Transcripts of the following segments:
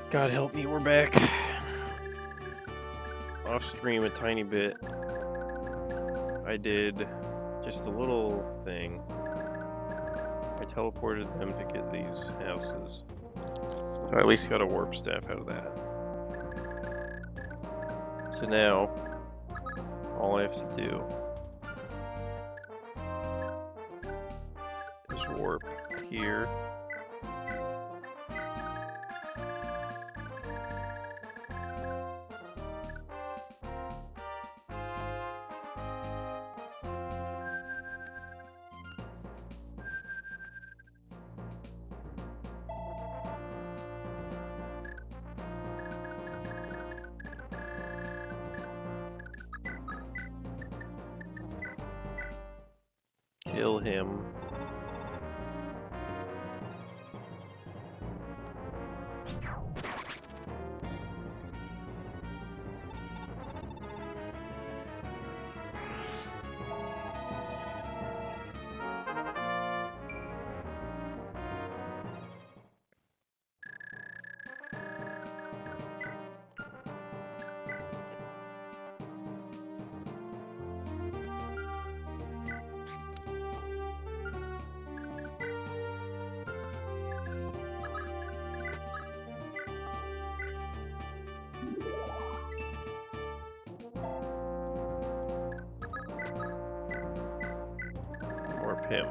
God help me, we're back. Off stream a tiny bit. I did just a little thing. I teleported them to get these houses. So I at least got a warp staff out of that. So now, all I have to do is warp here. Kill him. Warp him.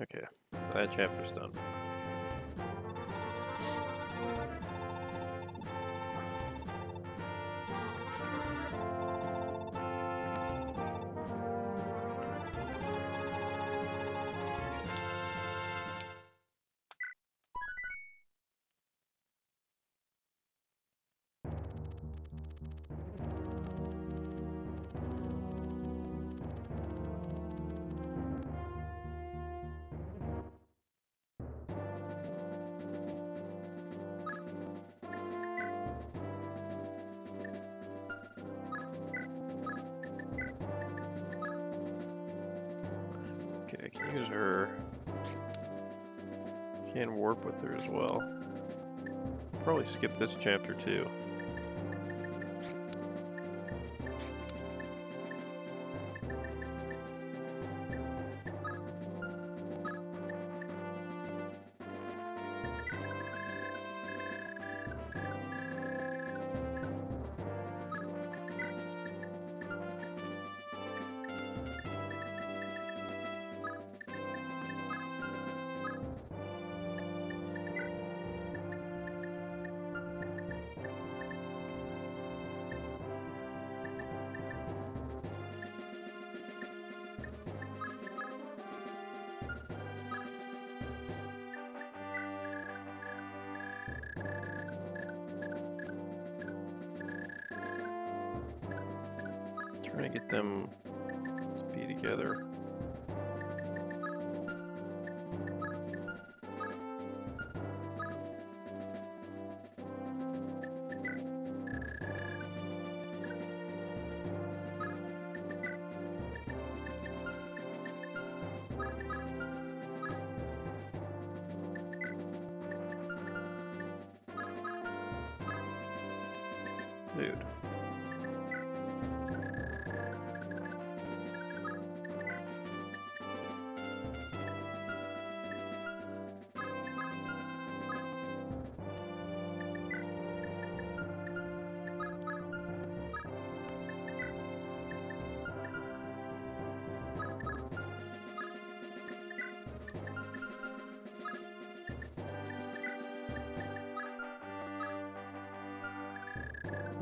Okay, so that chapter's done. Okay, I can use her. Can warp with her as well. Probably skip this chapter too. Trying to get them to be together. Dude.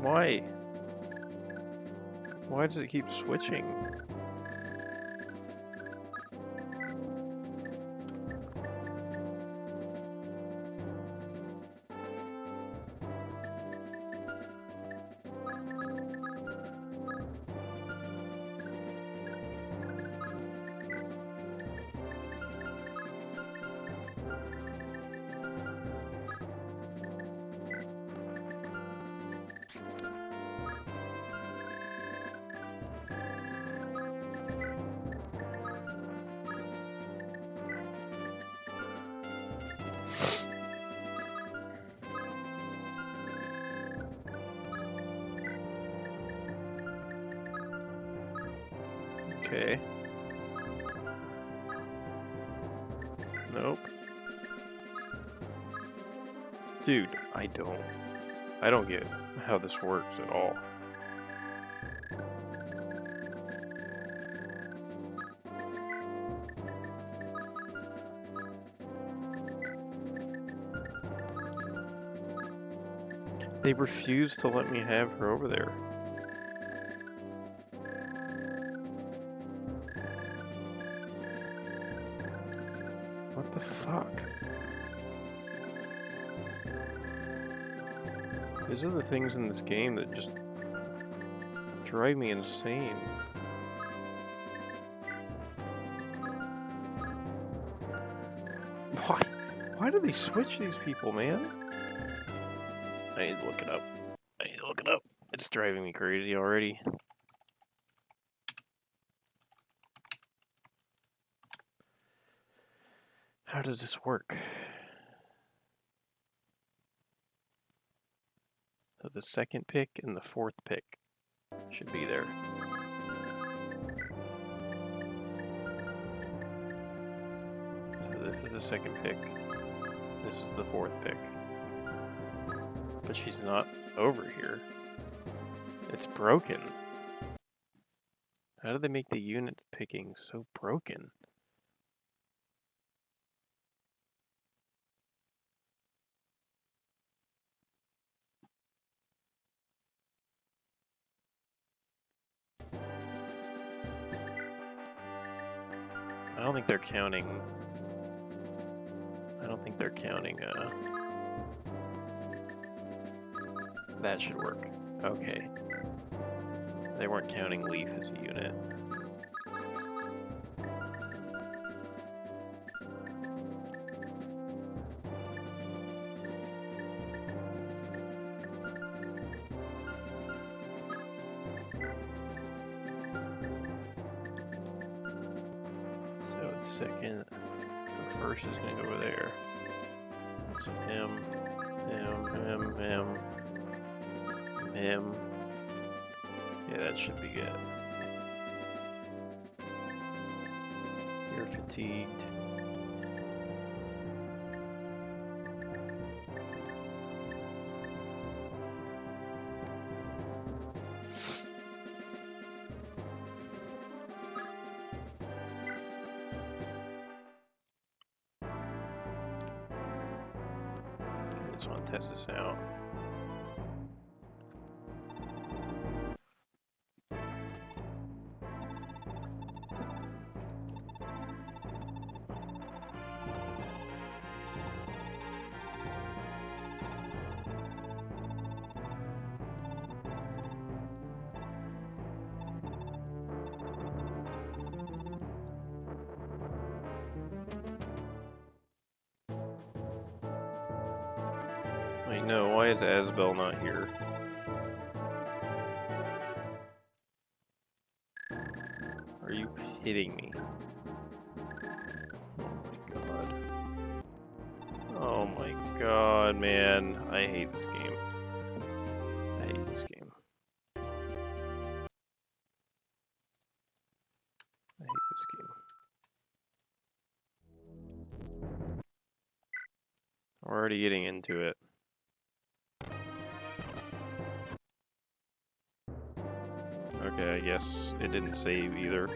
Why? Why does it keep switching? Okay. Nope. Dude, I don't get how this works at all. They refuse to let me have her over there. What the fuck? These are the things in this game that just drive me insane. Why? Why do they switch these people, man? I need to look it up. I need to look it up. It's driving me crazy already. How does this work? So the second pick and the fourth pick should be there. So this is the second pick. This is the fourth pick. But she's not over here. It's broken. How do they make the unit picking so broken? I don't think they're counting. I don't think they're counting. That should work. Okay. They weren't counting Leaf as a unit. So it's second. The first is gonna go over there. So him. Yeah, that should be good. You're fatigued. I just want to test this out. Wait, no, why is Asbel not here? Are you kidding me? Oh my god, man. I hate this game. I hate this game. I hate this game. We're already getting into it. Okay, I guess it didn't save either.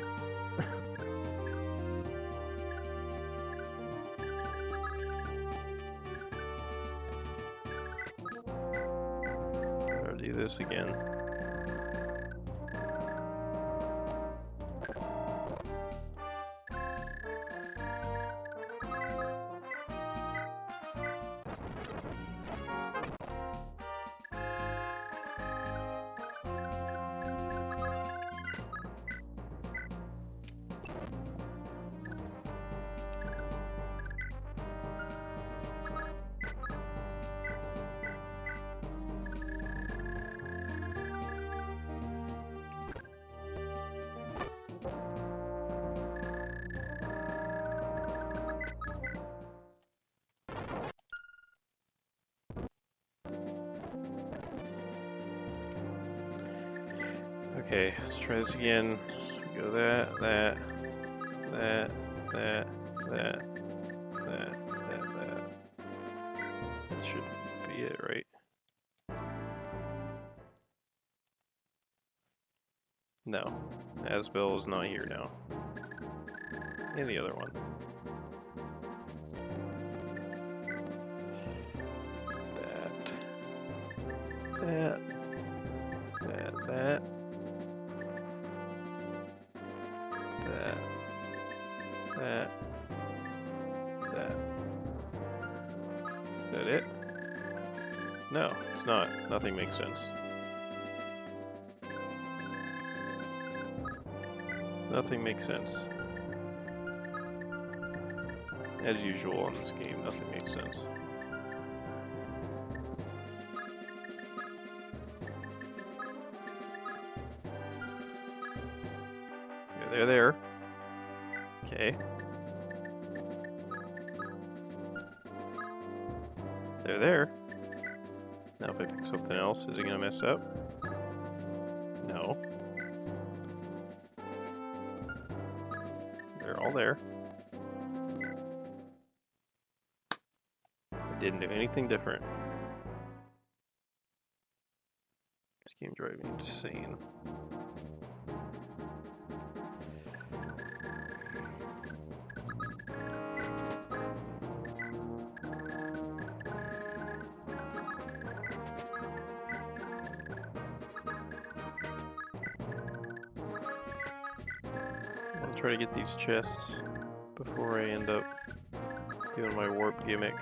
Gotta do this again. Okay, let's try this again. Go that, that, that, that, that, that, that. That should be it, right? No, Asbel is not here now. And the other one. That. That. That. That. That. That. That. Is that it? No, it's not. Nothing makes sense. Nothing makes sense. As usual on this game, nothing makes sense. Yeah, they're there. Okay. They're there. Now if I pick something else, is it gonna mess up? No. They're all there. I didn't do anything different. This game drives me insane. I'll try to get these chests before I end up doing my warp gimmick.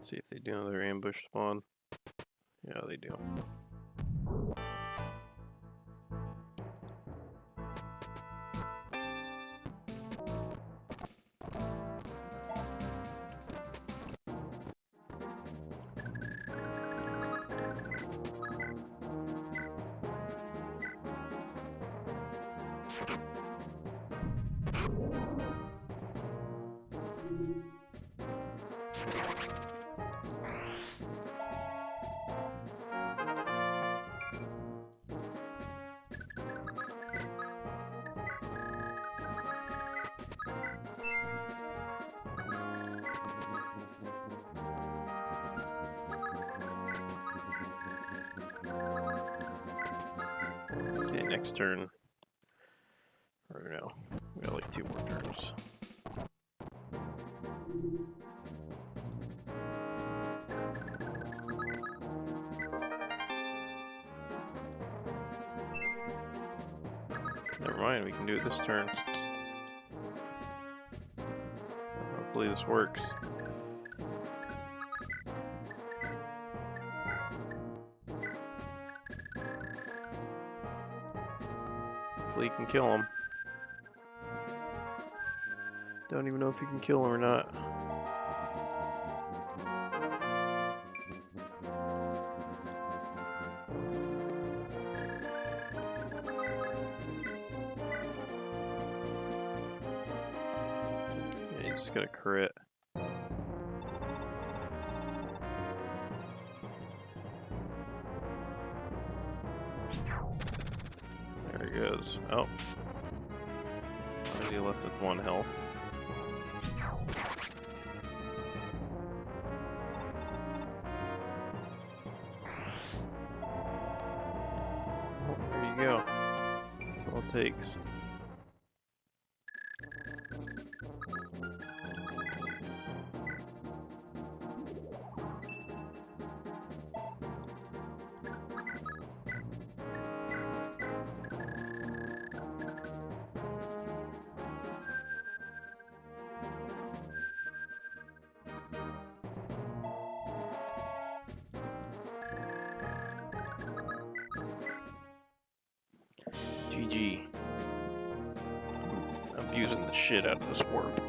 See if they do another ambush spawn. Yeah, they do. Okay, next turn. Or no, we got like 2 more turns. Never mind, we can do it this turn. Hopefully this works. Hopefully you can kill him. Don't even know if you can kill him or not. Yeah, you just gotta crit. There he goes. Oh. Already left with 1 health. Oh, there you go. That's all it takes. GG. I'm abusing the shit out of this warp.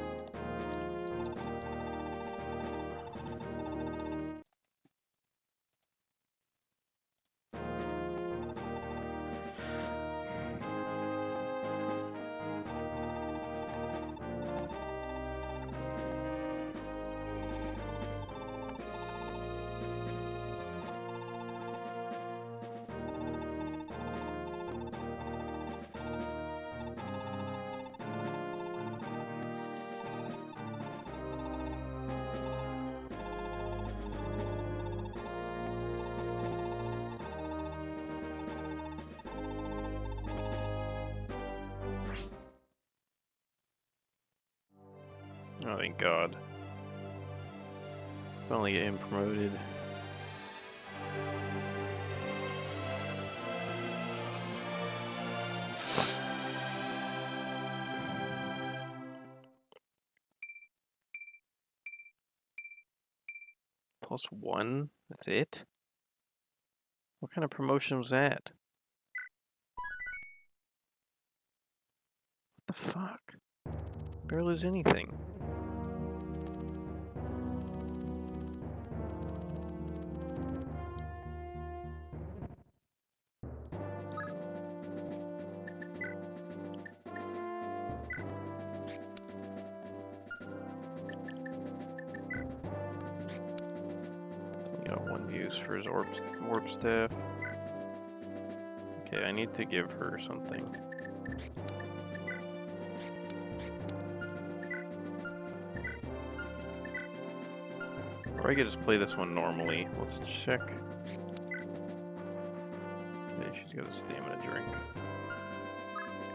Oh, thank God. Finally getting promoted. +1? That's it? What kind of promotion was that? What the fuck? Barely lose anything. Got 1 use for his warp staff. Okay, I need to give her something. Or I could just play this one normally. Let's check. Okay, she's got a stamina drink.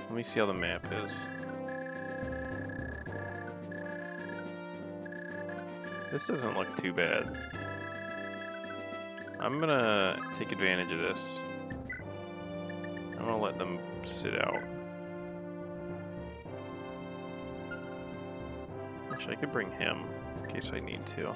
Let me see how the map is. This doesn't look too bad. I'm gonna take advantage of this. I'm gonna let them sit out. Actually, I could bring him in case I need to.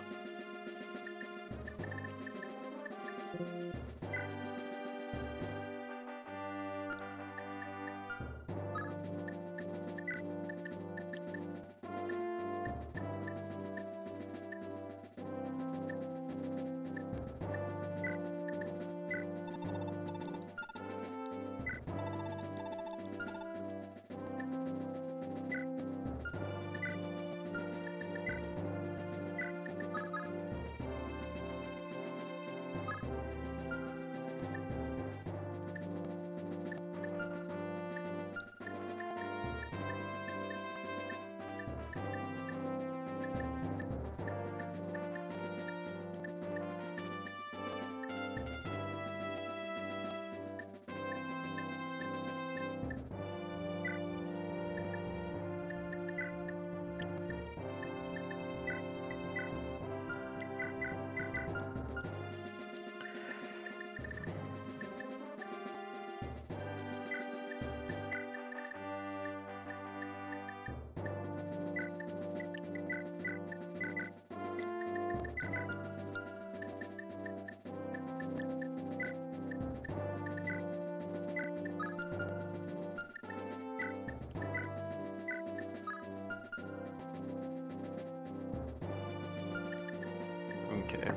Okay.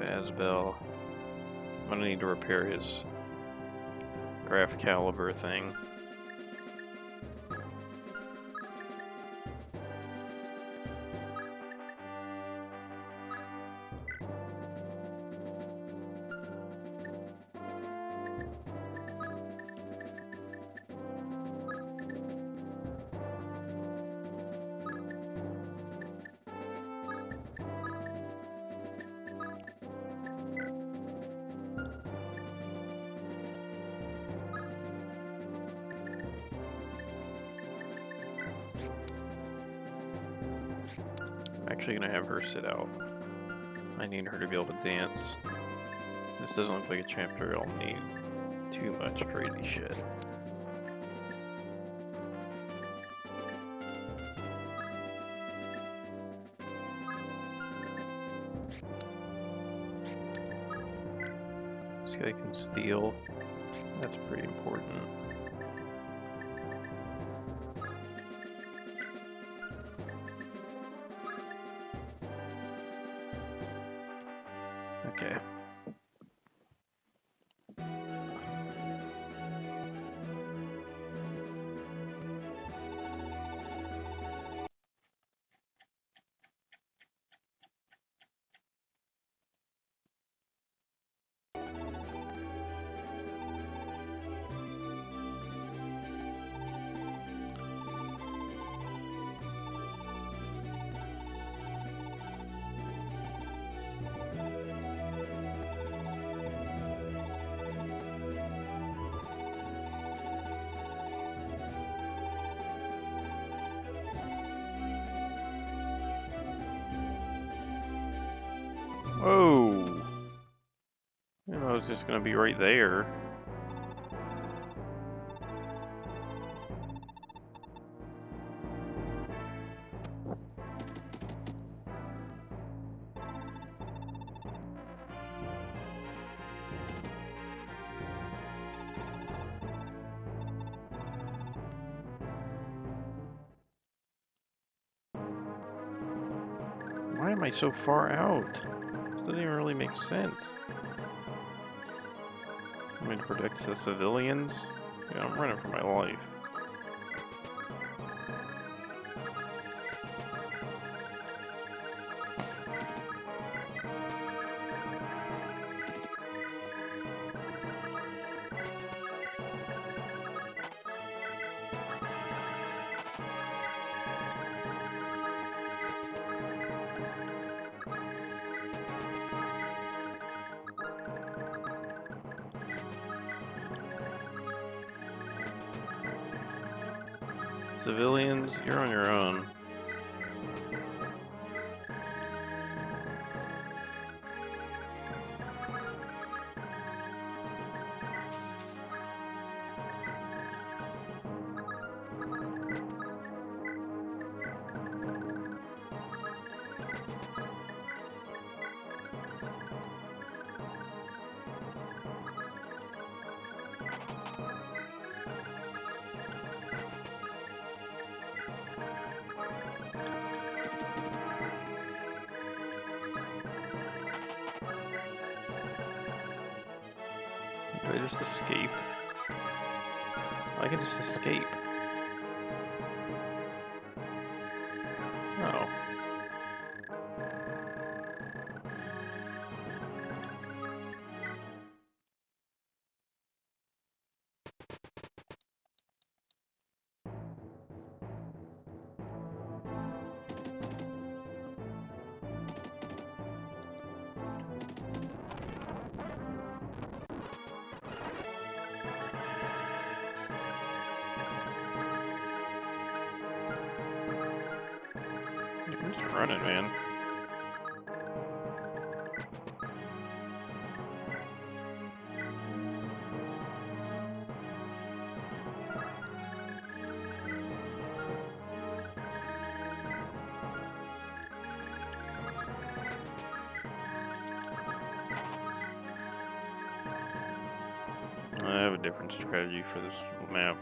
Asbel. I'm gonna need to repair his graph caliber thing. I'm actually gonna have her sit out. I need her to be able to dance. This doesn't look like a chapter I'll need too much crazy shit. This guy can steal. That's pretty important. Okay. Whoa! I didn't know it was just gonna be right there. Why am I so far out? This doesn't even really make sense. I'm going to protect the civilians? Yeah, I'm running for my life. Civilians, you're on your own. Do I just escape? I can just escape. Oh. I'm just running, man. different strategy for this map.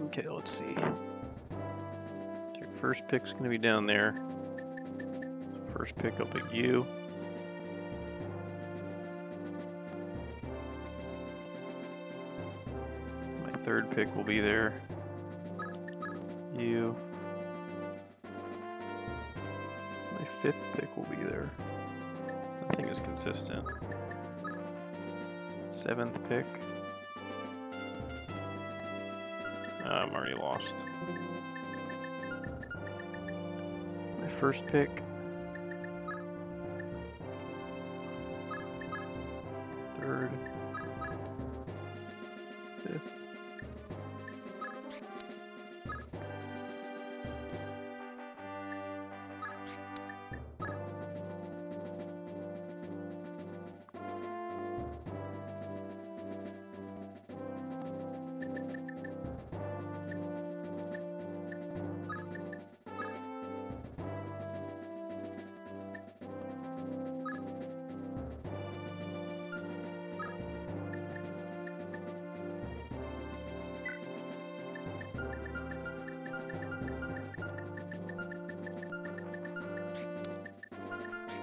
Okay, let's see. Your first pick's going to be down there. So first pick, I'll pick you. My third pick will be there. You. My fifth pick will be there. Nothing is consistent. Seventh pick. I'm already lost. My first pick. Third. Fifth.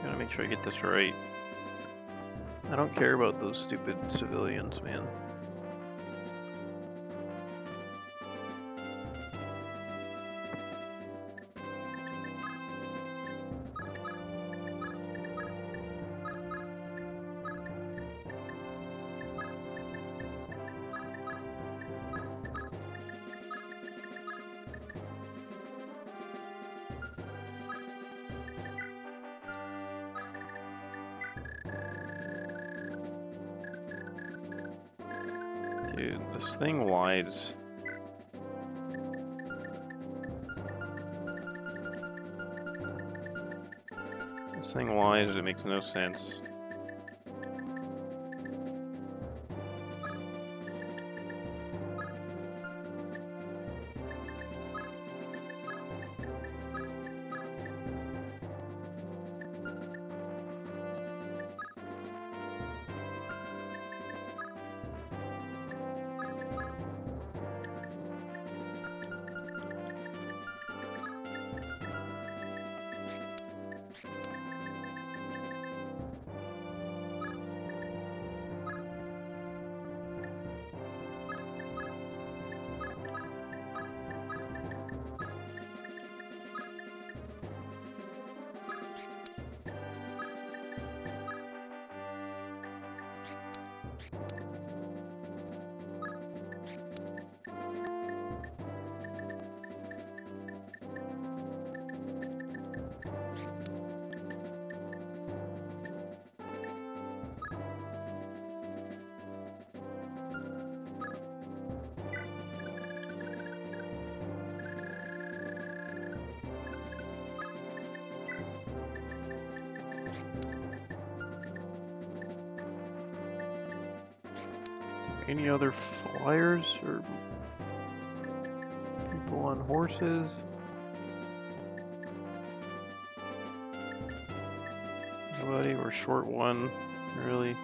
Gotta make sure I get this right. I don't care about those stupid civilians, man. Dude, this thing wides. This thing wides, it makes no sense. Any other flyers or people on horses? Nobody? We're short one, really.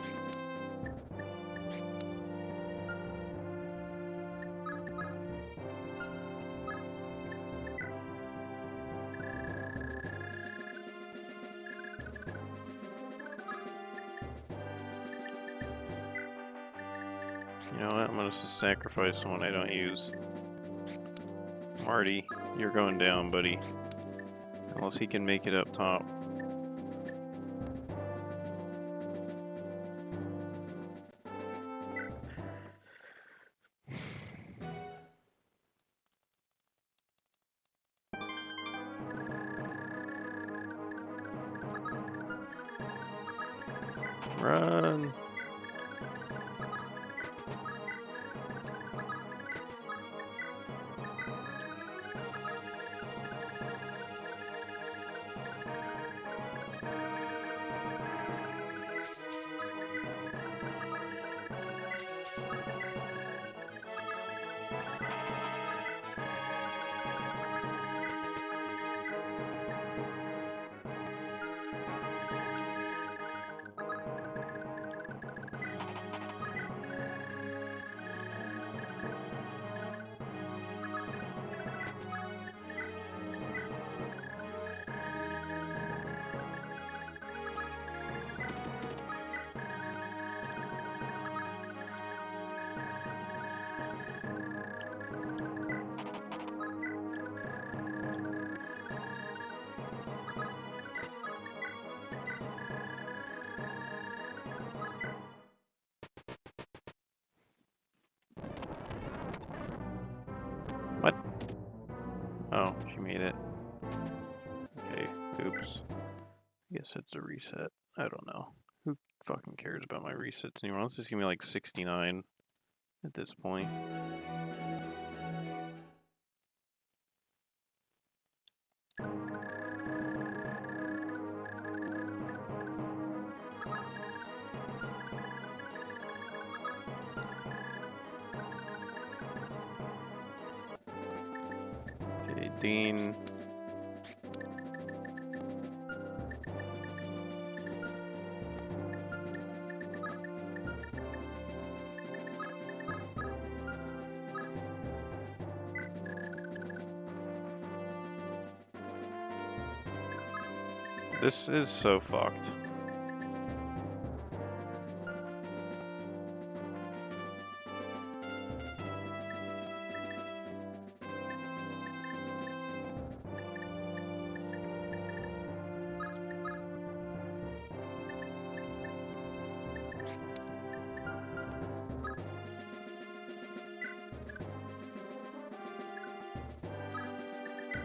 You know what? I'm gonna just sacrifice someone I don't use. Marty, you're going down, buddy. Unless he can make it up top. Run! works. I guess it's a reset. I don't know. Who fucking cares about my resets anymore? Let's just give me like 69 at this point. Okay, Dean. This is so fucked.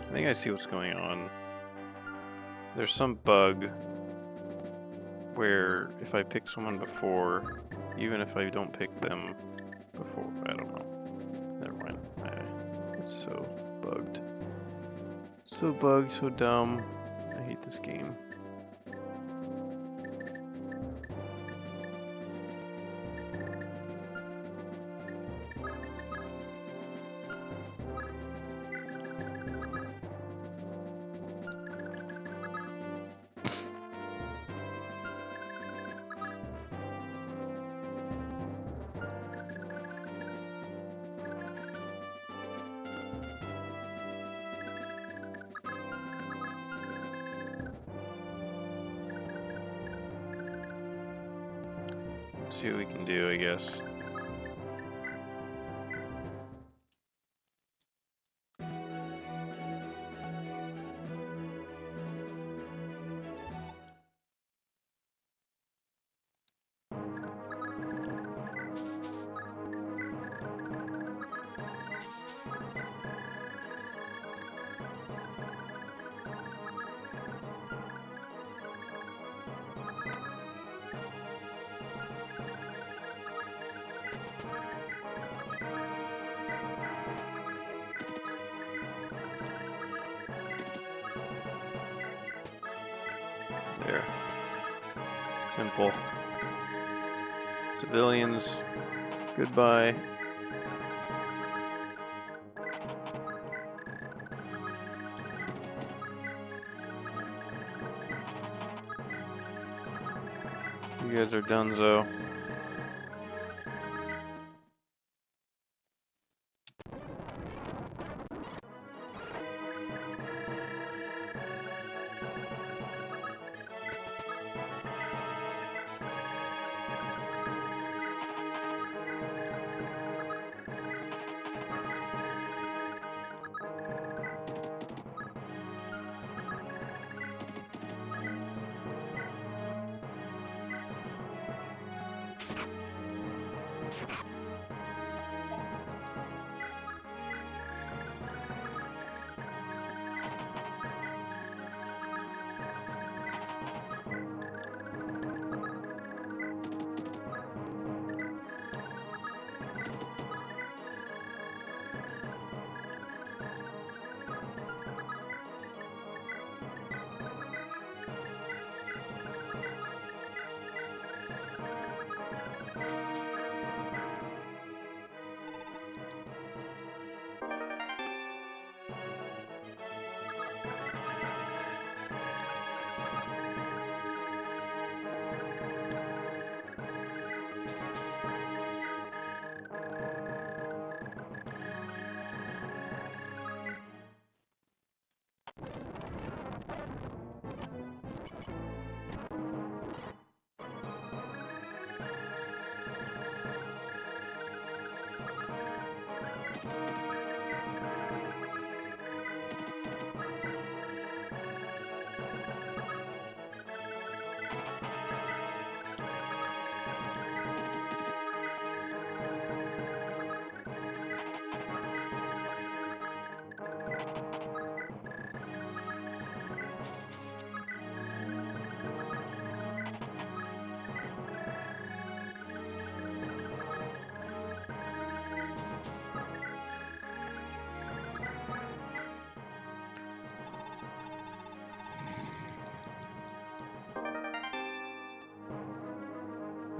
I think I see what's going on. There's some bug where if I pick someone before, even if I don't pick them before, I don't know. Never mind. It's so bugged. So bugged, so dumb. I hate this game. See what we can do, I guess. There. Simple. Civilians, goodbye. You guys are donezo.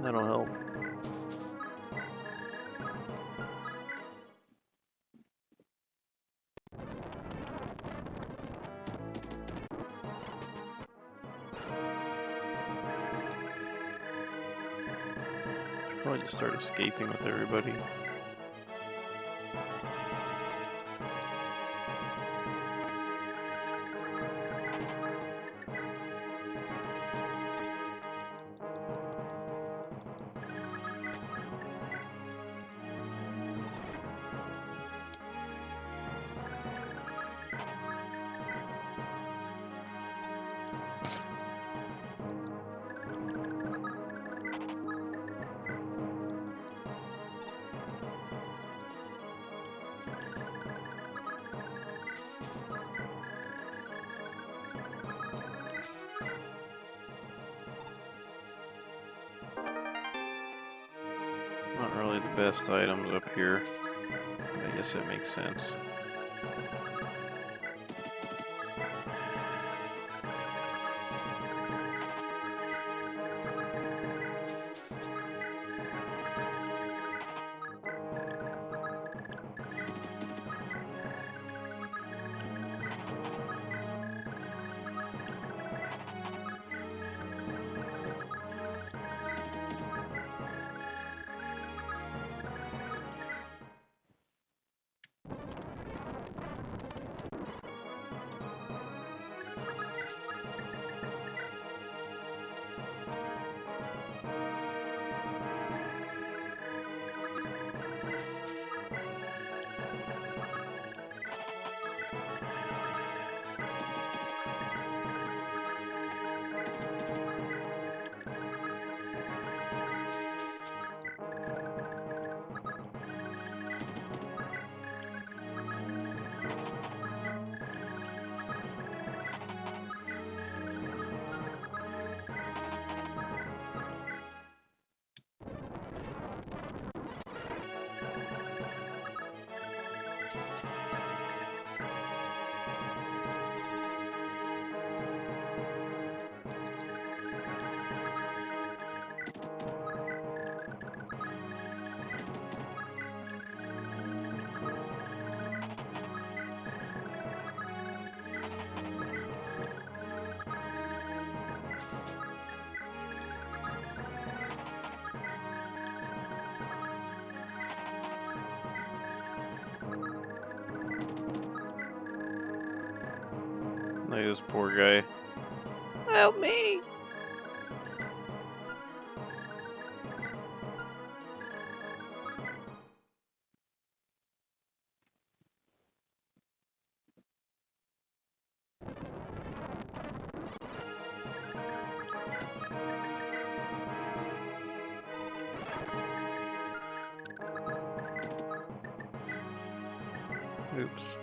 That'll help. Probably just start escaping with everybody. Not really the best items up here. I guess that makes sense. Look at this poor guy. Help me! Oops.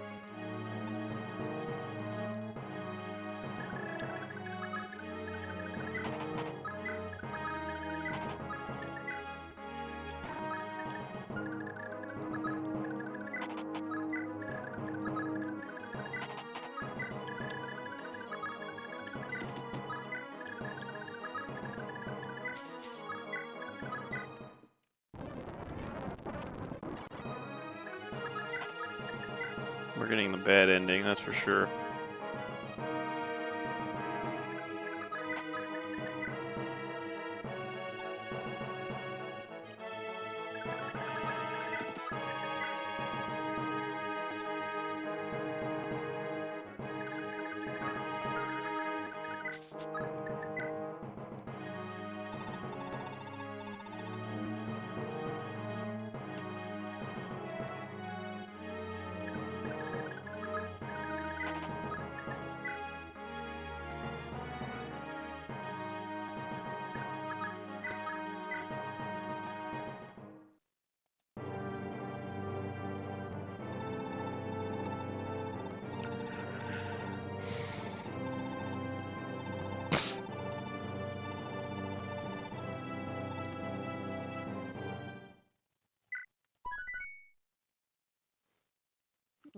We're getting the bad ending, that's for sure.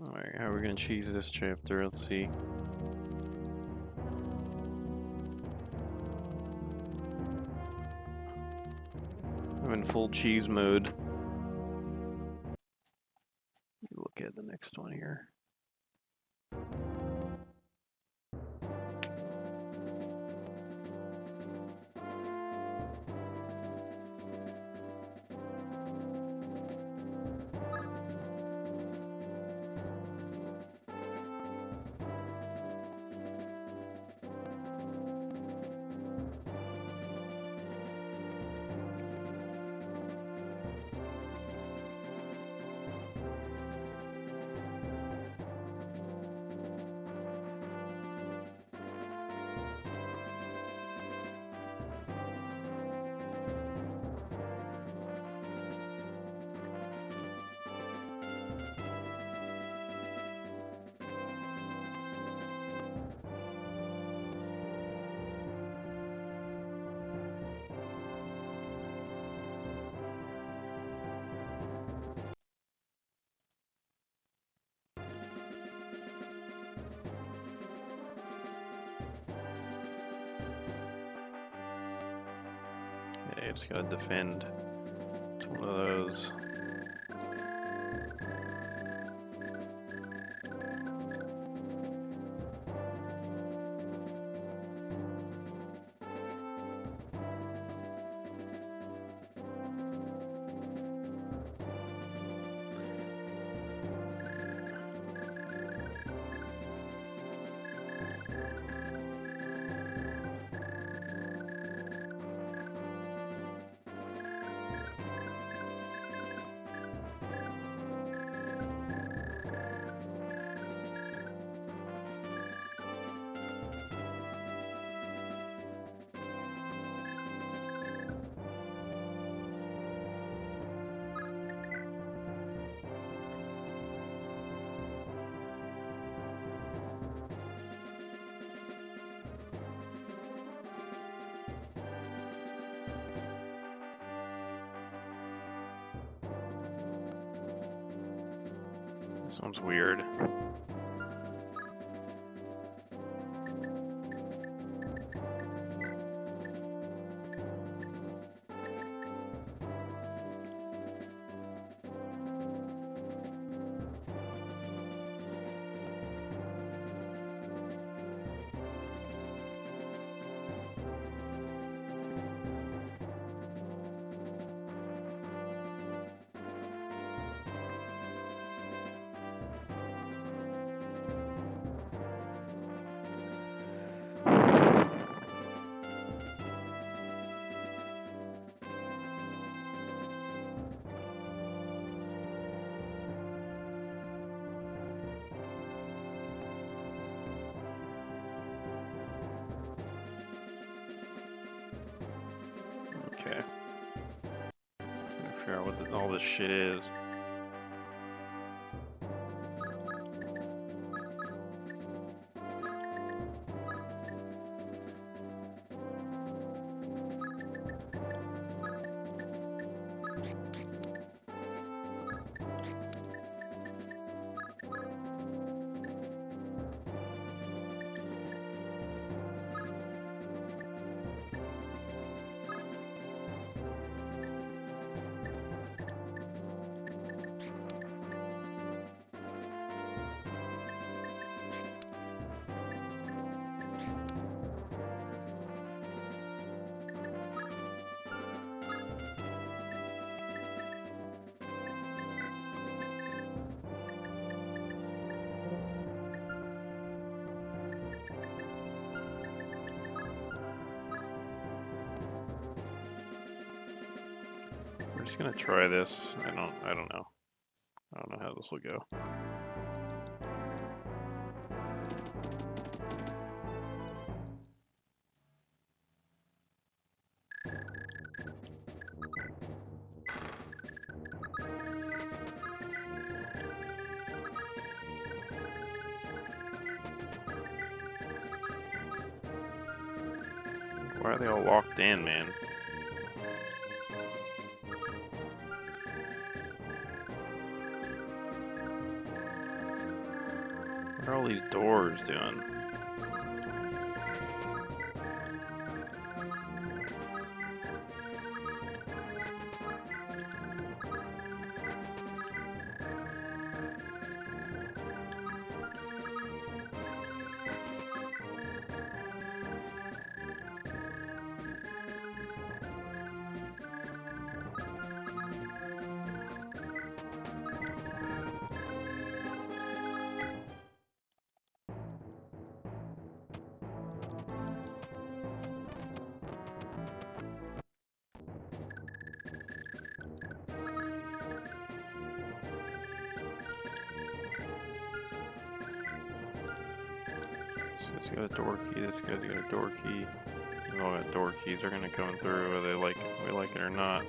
Alright, how are we gonna cheese this chapter? Let's see. I'm in full cheese mode. Look at the next one here. Okay, I just gotta defend. It's one of those. This one's weird. Okay. Trying to figure out what all this shit is. We're just gonna try this. I don't know. I don't know how this will go. Why are they all locked in, man? What are all these doors doing? This got a door key, this guy's got a door key. They all got door keys, they're gonna come through whether we like it or not.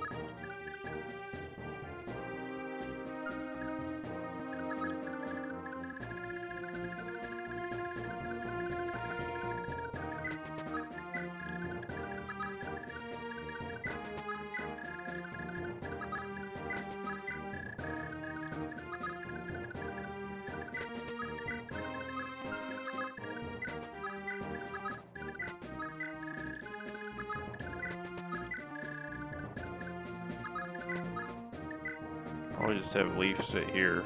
I'll just have Leaf sit here.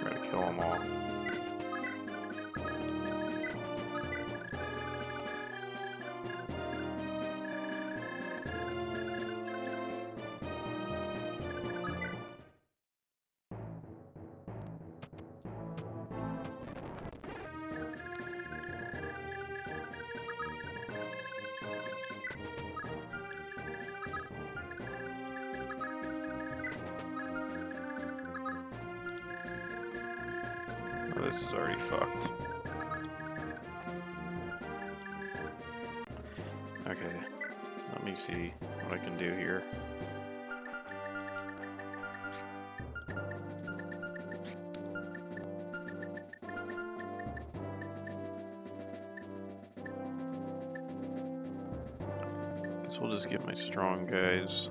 Try to kill them all. Oh, this is already fucked. Okay, let me see what I can do here. Guess we'll just get my strong guys.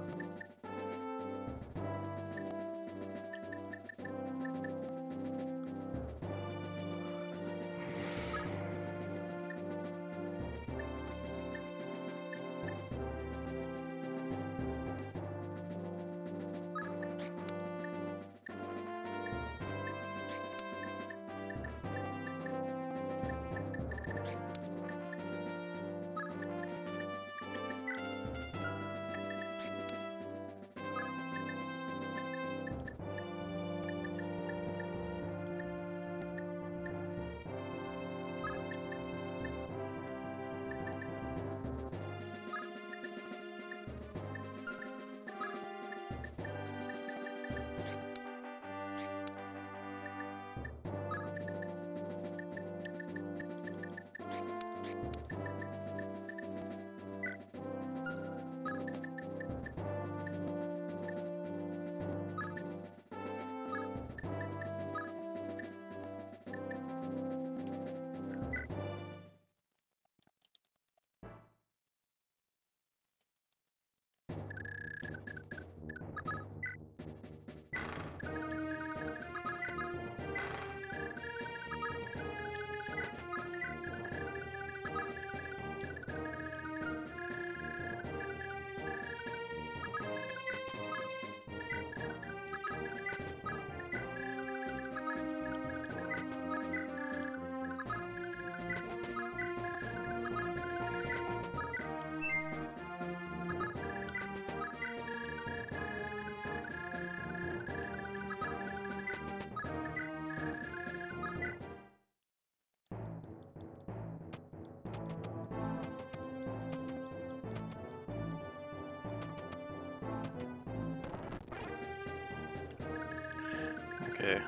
Okay.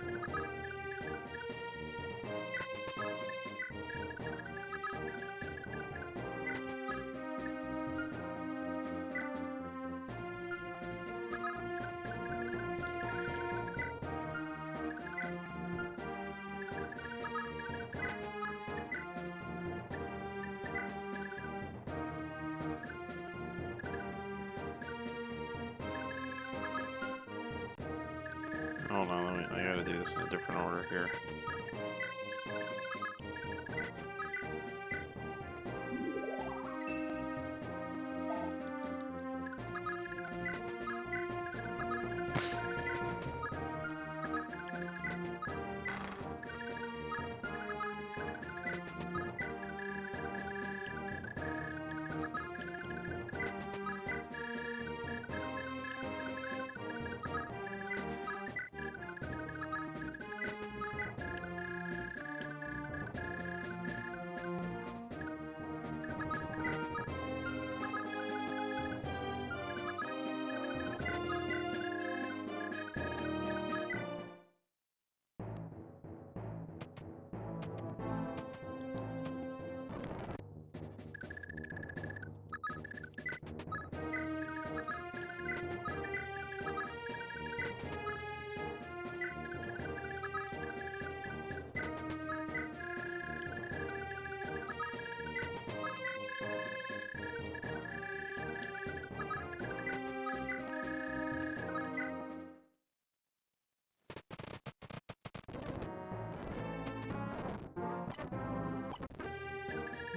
Hold on, I gotta do this in a different order here.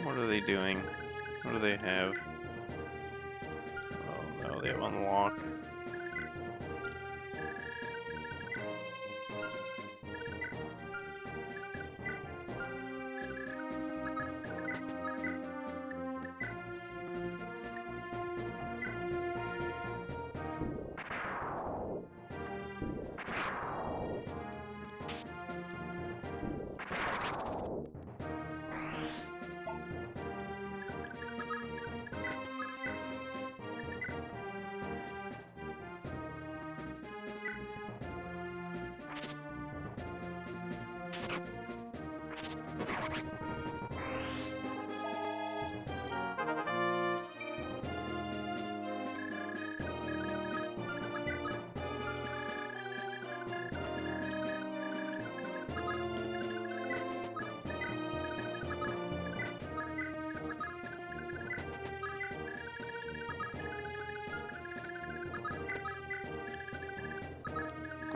What are they doing? What do they have? Oh no, they have unlock.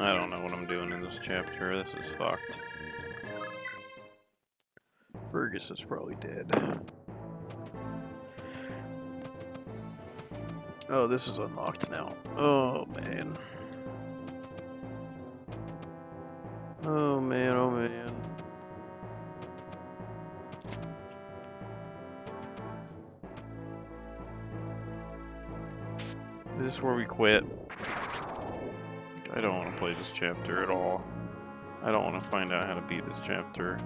I don't know what I'm doing in this chapter. This is fucked. Fergus is probably dead. Oh, this is unlocked now. Oh, man. Oh, man, oh, man. Is this where we quit? I don't want to play this chapter at all. I don't want to find out how to beat this chapter.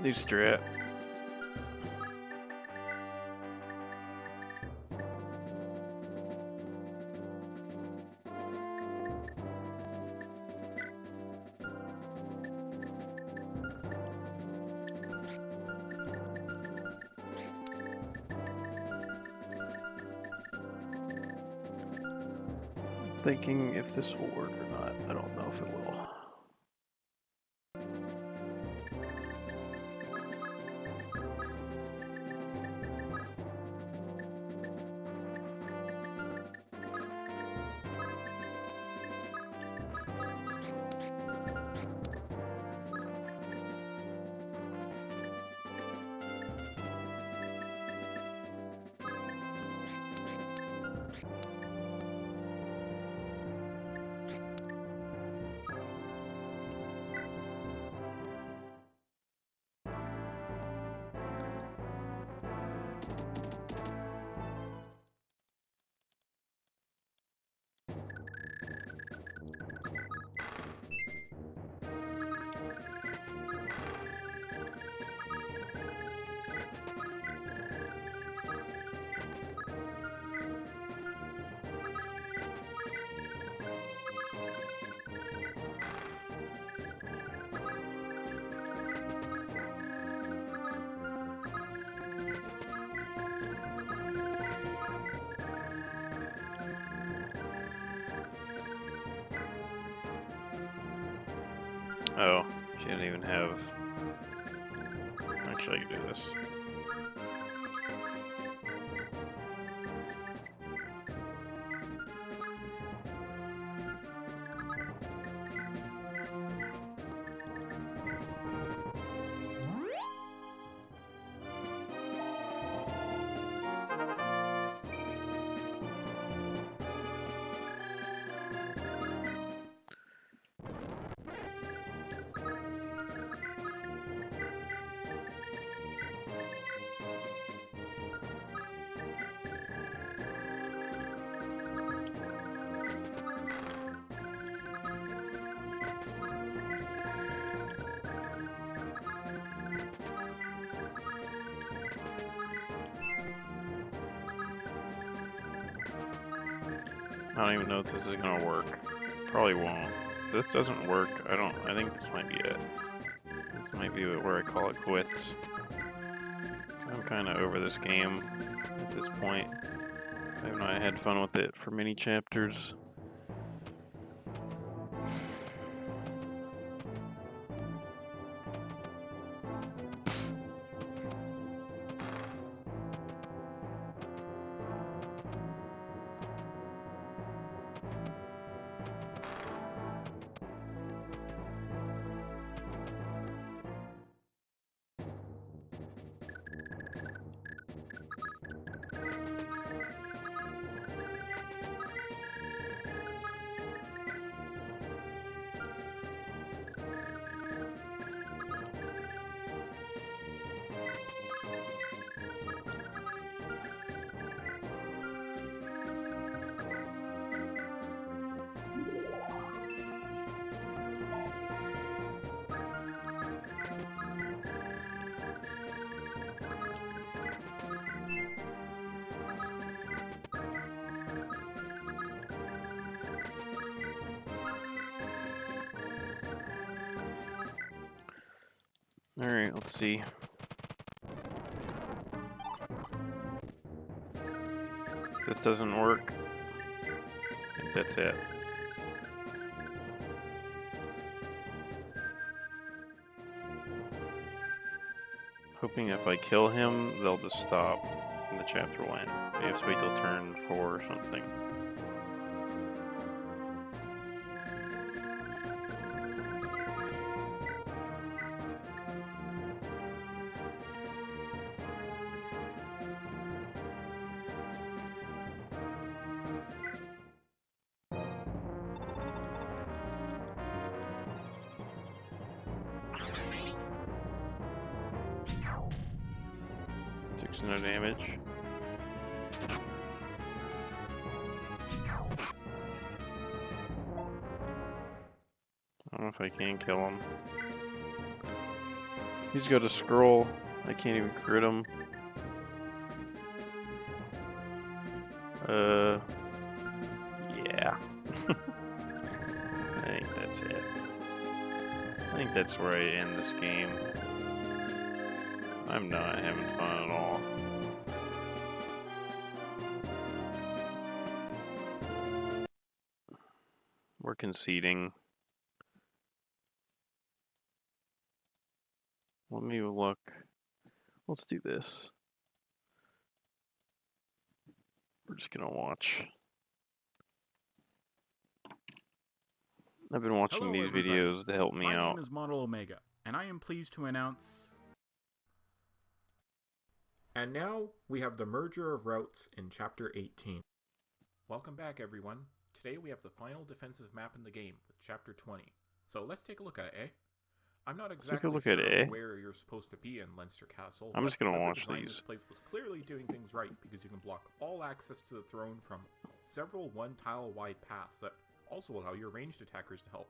New strat. Thinking if this will work or not. I don't know if it will. Oh, she didn't even have... Actually, I can do this. I don't even know if this is gonna work. Probably won't. If this doesn't work, I think this might be it. This might be where I call it quits. I'm kinda over this game at this point. I've not had fun with it for many chapters. Alright, let's see. If this doesn't work, I think that's it. Hoping if I kill him, they'll just stop and the chapter will end. We have to wait till turn 4 or something. Takes no damage. I don't know if I can kill him. He's got a scroll. I can't even crit him. Yeah. I think that's it. I think that's where I end this game. I'm not having fun at all. We're conceding. Let me look. Let's do this. We're just gonna watch. I've been watching Hello, these everybody. videos to help me My out. name is Model Omega, and I am pleased to announce... And now, we have the merger of routes in Chapter 18. Welcome back, everyone. Today we have the final defensive map in the game, with Chapter 20. So let's take a look at it, eh? I'm not exactly look sure at it, eh? where you're supposed to be in Leinster Castle. I'm just gonna whoever watch designed these. This place was clearly doing things right, because you can block all access to the throne from several one-tile-wide paths that also allow your ranged attackers to help.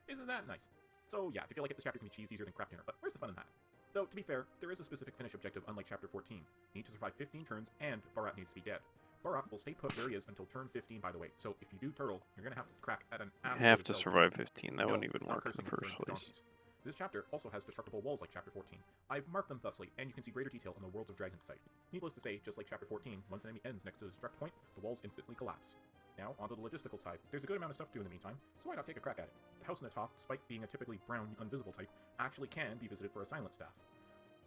Isn't that nice? So yeah, if you feel like it, this chapter can be cheese easier than craft dinner, but where's the fun in that? Though, to be fair, there is a specific finish objective unlike Chapter 14. You need to survive 15 turns, and Barat needs to be dead. Barat will stay put where he is until turn 15, by the way, so if you do turtle, you're gonna have to crack at an ass. Have to survive 15, that wouldn't even work in the first place. This chapter also has destructible walls like Chapter 14. I've marked them thusly, and you can see greater detail in the Worlds of Dragons site. Needless to say, just like Chapter 14, once an enemy ends next to the destruct point, the walls instantly collapse. Now, onto the logistical side. There's a good amount of stuff to do in the meantime, so why not take a crack at it? The house in the top, despite being a typically brown, invisible type, actually can be visited for a silent staff.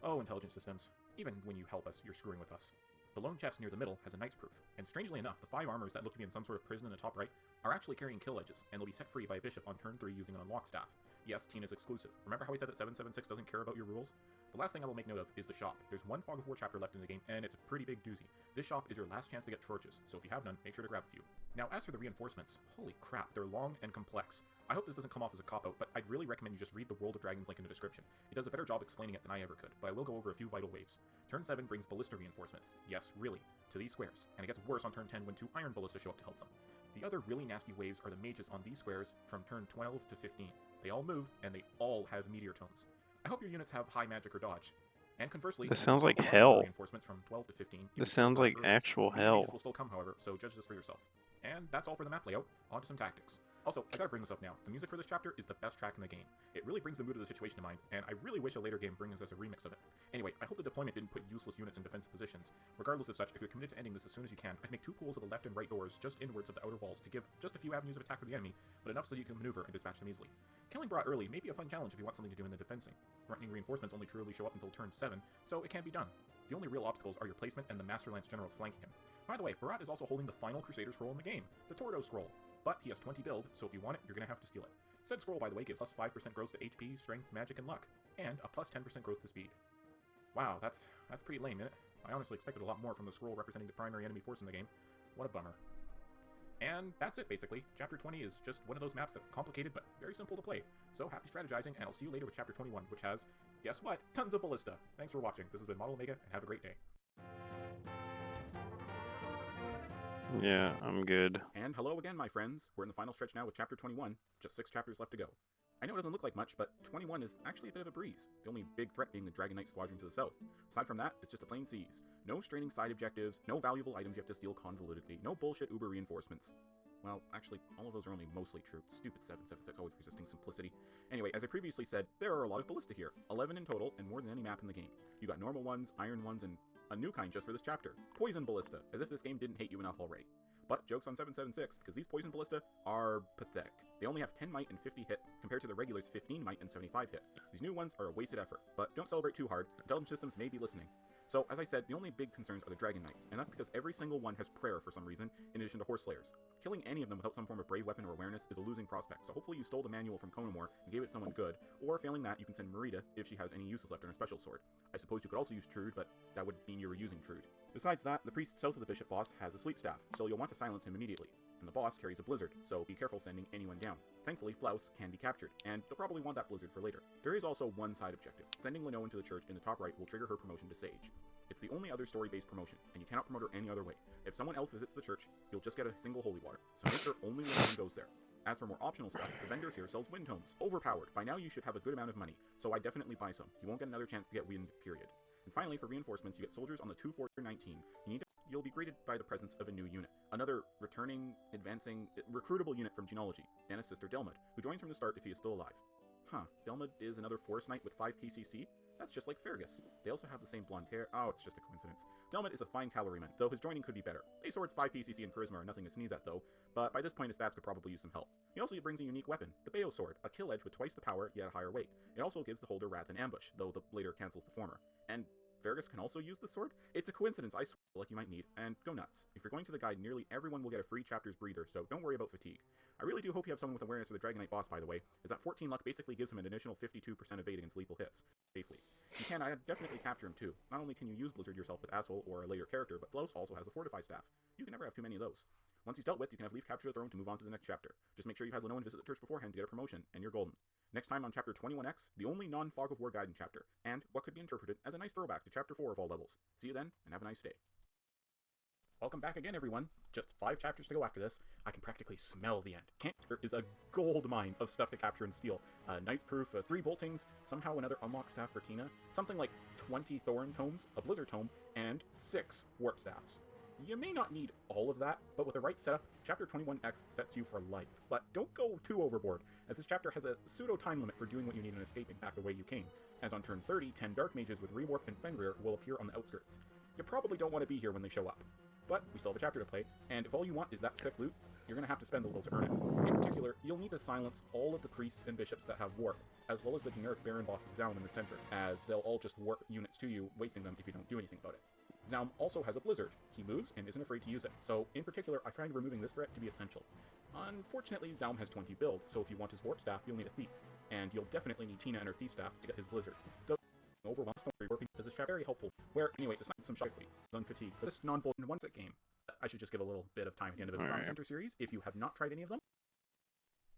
Oh, intelligent systems. Even when you help us, you're screwing with us. The lone chest near the middle has a knight's proof, and strangely enough, the 5 armors that look to be in some sort of prison in the top right are actually carrying kill edges, and they'll be set free by a bishop on turn 3 using an unlock staff. Yes, Tina's exclusive. Remember how I said that 776 doesn't care about your rules? The last thing I will make note of is the shop. There's one Fog of War chapter left in the game, and it's a pretty big doozy. This shop is your last chance to get torches, so if you have none, make sure to grab a few. Now, as for the reinforcements, holy crap, they're long and complex. I hope this doesn't come off as a cop-out, but I'd really recommend you just read the World of Dragons link in the description. It does a better job explaining it than I ever could, but I will go over a few vital waves. Turn 7 brings ballista reinforcements. Yes, really, to these squares, and it gets worse on turn 10 when 2 iron ballista show up to help them. The other really nasty waves are the mages on these squares from turn 12 to 15. They all move, and they all have meteor tones. I hope your units have high magic or dodge. And conversely, This sounds like a lot of hell. reinforcements from 12 to 15. This sounds like actual hell. Mages will still come, however, so judge this for yourself. And that's all for the map layout. On to some tactics. Also, I gotta bring this up now. The music for this chapter is the best track in the game. It really brings the mood of the situation to mind, and I really wish a later game brings us a remix of it. Anyway, I hope the deployment didn't put useless units in defensive positions. Regardless of such, if you're committed to ending this as soon as you can, I'd make 2 pools of the left and right doors just inwards of the outer walls to give just a few avenues of attack for the enemy, but enough so you can maneuver and dispatch them easily. Killing Barat early may be a fun challenge if you want something to do in the defensing. Threatening reinforcements only truly show up until turn 7, so it can be done. The only real obstacles are your placement and the Master Lance generals flanking him. By the way, Barat is also holding the final Crusader scroll in the game, the Tordo scroll. But he has 20 build, so if you want it, you're gonna have to steal it. Said scroll, by the way, gives plus 5% growth to HP, strength, magic, and luck, and a plus 10% growth to speed. Wow, that's pretty lame, isn't it? I honestly expected a lot more from the scroll representing the primary enemy force in the game. What a bummer. And that's it, basically. Chapter 20 is just one of those maps that's complicated but very simple to play. So happy strategizing, and I'll see you later with Chapter 21, which has, guess what? Tons of ballista. Thanks for watching. This has been Model Omega, and have a great day. Yeah, I'm good. And hello again, my friends. We're in the final stretch now with Chapter 21. Just 6 chapters left to go. I know it doesn't look like much, but 21 is actually a bit of a breeze. The only big threat being the Dragon Knight Squadron to the south. Aside from that, it's just a plain seas. No straining side objectives, no valuable items you have to steal convolutedly, no bullshit uber reinforcements. Well, actually, all of those are only mostly true. Stupid 776 always resisting simplicity. Anyway, as I previously said, there are a lot of ballista here, 11 in total, and more than any map in the game. You got normal ones, iron ones, and a new kind just for this chapter, poison ballista, as if this game didn't hate you enough already. But joke's on 776, because these poison ballista are pathetic. They only have 10 might and 50 hit, compared to the regular's 15 might and 75 hit. These new ones are a wasted effort, but don't celebrate too hard, intelligence systems may be listening. So, as I said, the only big concerns are the Dragon Knights, and that's because every single one has prayer for some reason, in addition to Horse Slayers. Killing any of them without some form of brave weapon or awareness is a losing prospect, so hopefully you stole the manual from Conan War and gave it to someone good, or failing that, you can send Merida if she has any uses left in her special sword. I suppose you could also use Trude, but that would mean you were using Trude. Besides that, the priest south of the bishop boss has a sleep staff, so you'll want to silence him immediately. And the boss carries a blizzard, so be careful sending anyone down. Thankfully, Flaus can be captured, and you'll probably want that blizzard for later. There is also one side objective. Sending Lino into the church in the top right will trigger her promotion to Sage. It's the only other story-based promotion, and you cannot promote her any other way. If someone else visits the church, you'll just get a single holy water, so make sure only Lino goes there. As for more optional stuff, the vendor here sells wind tomes. Overpowered. By now you should have a good amount of money, so I definitely buy some. You won't get another chance to get wind, period. And finally, for reinforcements, you get soldiers on the 2-4-19. You'll be greeted by the presence of a new unit. Another returning, advancing, recruitable unit from Genealogy, Dana's sister Delmud, who joins from the start if he is still alive. Delmud is another Forest Knight with 5 PCC? That's just like Fergus. They also have the same blonde hair. Oh, it's just a coincidence. Delmud is a fine cavalryman, though his joining could be better. Ace Sword's 5 PCC and Charisma are nothing to sneeze at, though, but by this point his stats could probably use some help. He also brings a unique weapon, the Bayo Sword, a kill edge with twice the power, yet a higher weight. It also gives the holder Wrath and Ambush, though the later cancels the former. And Fergus can also use the sword? It's a coincidence, I swear, like you might need, and go nuts. If you're going to the guide, nearly everyone will get a free chapter's breather, so don't worry about fatigue. I really do hope you have someone with awareness for the Dragon Knight boss, by the way, as that 14 luck basically gives him an additional 52% evade against lethal hits, safely. You can definitely capture him too. Not only can you use Blizzard yourself with Asshole or a later character, but Flaus also has a Fortify staff. You can never have too many of those. Once he's dealt with, you can have Leaf capture the throne to move on to the next chapter. Just make sure you have Linoan visit the church beforehand to get a promotion, and you're golden. Next time on Chapter 21X, the only non-Fog of War Gaiden chapter, and what could be interpreted as a nice throwback to Chapter 4 of all levels. See you then, and have a nice day. Welcome back again, everyone. Just 5 chapters to go after this. I can practically smell the end. There is a gold mine of stuff to capture and steal. Knight's Proof, 3 Boltings, somehow another Unlock Staff for Tina, something like 20 Thorn Tomes, a Blizzard Tome, and 6 Warp Staffs. You may not need all of that, but with the right setup, Chapter 21X sets you for life. But don't go too overboard, as this chapter has a pseudo-time limit for doing what you need and escaping back the way you came, as on turn 30, 10 Dark Mages with Rewarp and Fenrir will appear on the outskirts. You probably don't want to be here when they show up. But we still have a chapter to play, and if all you want is that sick loot, you're going to have to spend a little to earn it. In particular, you'll need to silence all of the priests and bishops that have warp, as well as the generic Baron boss Zaum in the center, as they'll all just warp units to you, wasting them if you don't do anything about it. Zaum also has a blizzard. He moves and isn't afraid to use it, so in particular I find removing this threat to be essential. Unfortunately, Zaum has 20 build, so if you want his warp staff, you'll need a thief, and you'll definitely need Tina and her thief staff to get his blizzard. Though over once rewarping is a very helpful, where anyway, it's not some shockingly unfatigued for this non-Bolton one-set game. I should just give a little bit of time at the end of the Ground Center series if you have not tried any of them.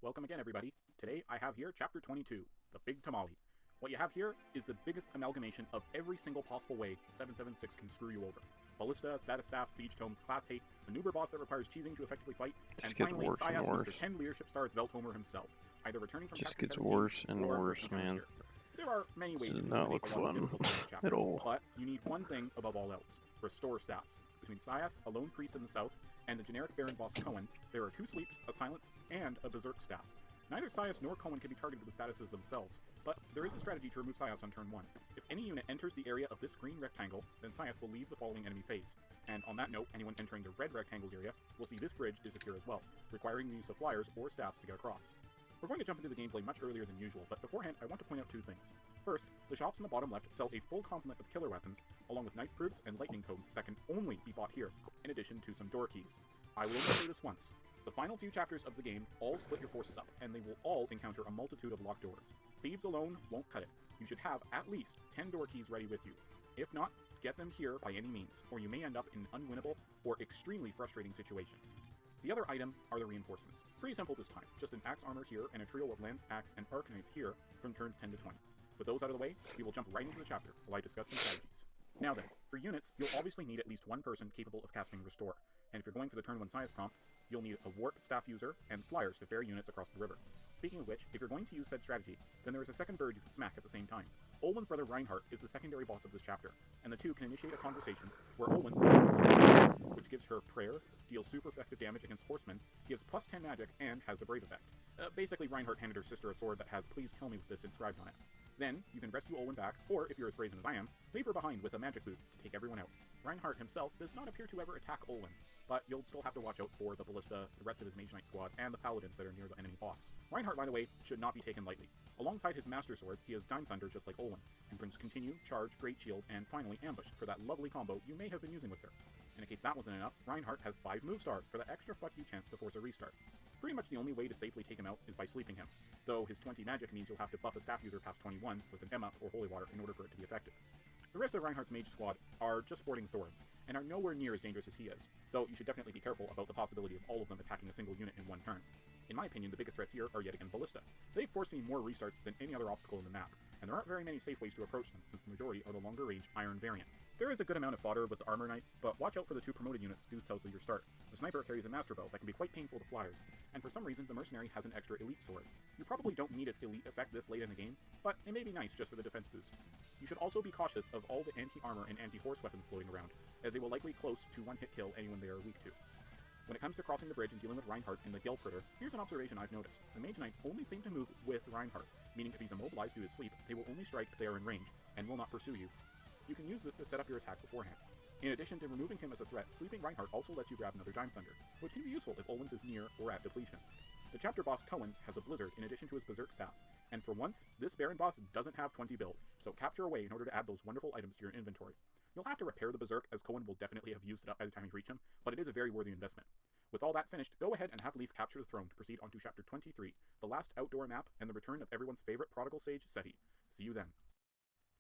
Welcome again, everybody. Today I have here Chapter 22, The Big Tamale. What you have here is the biggest amalgamation of every single possible way 776 can screw you over. Ballista, status staff, siege tomes, class hate, a Nuber boss that requires cheesing to effectively fight, and finally Sias Mr. 10 leadership stars Veltomer himself, either returning from just Chapter gets worse and or worse, man. here. There are many ways to not look fun at all. But you need one thing above all else: restore staffs. Between Sias, a lone priest in the south, and the generic Baron boss Cohen, there are 2 sleeps, a silence, and a berserk staff. Neither Sias nor Cohen can be targeted with statuses themselves, but there is a strategy to remove Sias on turn 1. If any unit enters the area of this green rectangle, then Sias will leave the following enemy phase. And on that note, anyone entering the red rectangle's area will see this bridge disappear as well, requiring the use of flyers or staffs to get across. We're going to jump into the gameplay much earlier than usual, but beforehand I want to point out 2 things. First, the shops in the bottom left sell a full complement of killer weapons, along with Knight's Proofs and Lightning Codes that can only be bought here, in addition to some door keys. I will only say this once. The final few chapters of the game all split your forces up, and they will all encounter a multitude of locked doors. Thieves alone won't cut it. You should have at least 10 door keys ready with you. If not, get them here by any means, or you may end up in an unwinnable or extremely frustrating situation. The other item are the reinforcements. Pretty simple this time, just an axe armor here and a trio of lance, axe, and arcanites here from turns 10 to 20. With those out of the way, we will jump right into the chapter while I discuss some strategies. Now then, for units, you'll obviously need at least one person capable of casting Restore, and if you're going for the turn 1 Sias prompt, you'll need a warp staff user and flyers to ferry units across the river. Speaking of which, if you're going to use said strategy, then there is a second bird you can smack at the same time. Olwen's brother Reinhardt is the secondary boss of this chapter, and the two can initiate a conversation where Olwen which gives her prayer, deals super effective damage against horsemen, gives +10 magic, and has the brave effect. Basically, Reinhardt handed her sister a sword that has "Please kill me with this" inscribed on it. Then, you can rescue Olwen back, or if you're as brazen as I am, leave her behind with a magic boost to take everyone out. Reinhardt himself does not appear to ever attack Olwen, but you'll still have to watch out for the Ballista, the rest of his Mage Knight squad, and the Paladins that are near the enemy boss. Reinhardt, by the way, should not be taken lightly. Alongside his Master Sword, he has Time Thunder just like Olwen, and brings Continue, Charge, Great Shield, and finally Ambush for that lovely combo you may have been using with her. In case that wasn't enough, Reinhardt has 5 move stars for the extra fuck you chance to force a restart. Pretty much the only way to safely take him out is by sleeping him, though his 20 magic means you'll have to buff a staff user past 21 with an M-up or Holy Water in order for it to be effective. The rest of Reinhardt's mage squad are just sporting Thorns, and are nowhere near as dangerous as he is, though you should definitely be careful about the possibility of all of them attacking a single unit in one turn. In my opinion, the biggest threats here are yet again Ballista. They've forced me more restarts than any other obstacle in the map, and there aren't very many safe ways to approach them, since the majority are the longer range Iron variant. There is a good amount of fodder with the Armor Knights, but watch out for the 2 promoted units due south of your start. The Sniper carries a Master Bow that can be quite painful to flyers, and for some reason the Mercenary has an extra Elite Sword. You probably don't need its Elite effect this late in the game, but it may be nice just for the defense boost. You should also be cautious of all the anti-armor and anti-horse weapons floating around, as they will likely close to one-hit kill anyone they are weak to. When it comes to crossing the bridge and dealing with Reinhardt and the Gel Critter, here's an observation I've noticed. The Mage Knights only seem to move with Reinhardt, meaning if he's immobilized due to sleep, they will only strike if they are in range, and will not pursue you. You can use this to set up your attack beforehand. In addition to removing him as a threat, sleeping Reinhardt also lets you grab another Time Thunder, which can be useful if Olwen's is near or at depletion. The chapter boss Cohen has a Blizzard in addition to his Berserk staff, and for once, this Baron boss doesn't have 20 build, so capture away in order to add those wonderful items to your inventory. You'll have to repair the Berserk, as Cohen will definitely have used it up by the time you reach him, but it is a very worthy investment. With all that finished, go ahead and have Leaf capture the throne to proceed on to chapter 23, the last outdoor map and the return of everyone's favorite prodigal sage, Seti. See you then.